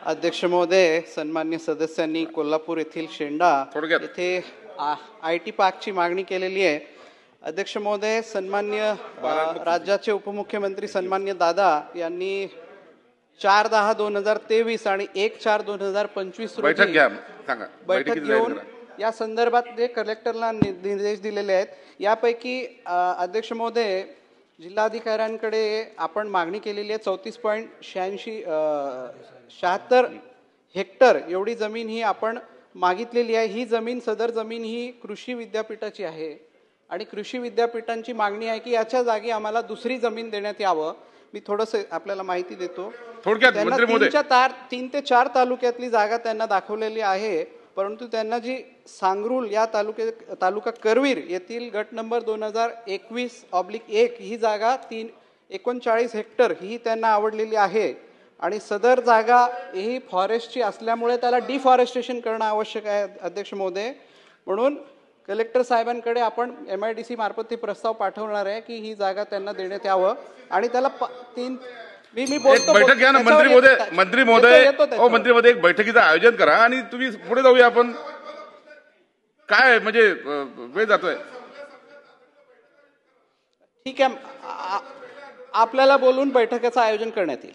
अध्यक्ष महोदय, सन्मान्य सदस्यांनी कोल्हापूर येथील शेंडा येथे IT पार्कची मागणी केलेली आहे. अध्यक्ष महोदय, सन्मान्य राज्याचे उपमुख्यमंत्री सन्मान्य दादा यांनी 4/10/2023 आणि 1/4/2025 रोजी बैठक घेऊन या संदर्भात जे कलेक्टरला निर्देश दिलेले आहेत. यापैकी अध्यक्ष महोदय, जिल्हाधिकाऱ्यांकडे आपण मागणी केलेली आहे 34.76 हेक्टर एवढी जमीन ही आपण मागितलेली आहे. ही जमीन सदर जमीन ही कृषी विद्यापीठाची आहे आणि कृषी विद्यापीठांची मागणी आहे की याच्या जागी आम्हाला दुसरी जमीन देण्यात यावं. मी थोडंसं आपल्याला माहिती देतो. त्यांना 3 ते 4 तालुक्यातली जागा त्यांना दाखवलेली आहे, परंतु त्यांना जी सांगरूल या तालुका करवीर येथील गट नंबर 2021/1 ही जागा 39 हेक्टर ही त्यांना आवडलेली आहे आणि सदर जागा ही फॉरेस्टची असल्यामुळे त्याला डिफॉरेस्टेशन करणं आवश्यक आहे. अध्यक्ष महोदय, म्हणून कलेक्टर साहेबांकडे आपण MIDC मार्फत ते प्रस्ताव पाठवणार आहे की ही जागा त्यांना देण्यात यावं आणि त्याला मी बोलतो. बैठक घ्या ना मंत्री महोदय एक बैठकीचं आयोजन करा आणि तुम्ही पुढे जाऊया. आपण काय म्हणजे वेळ जातोय. ठीक आहे, आपल्याला बोलून बैठकीचं आयोजन करण्यात येईल.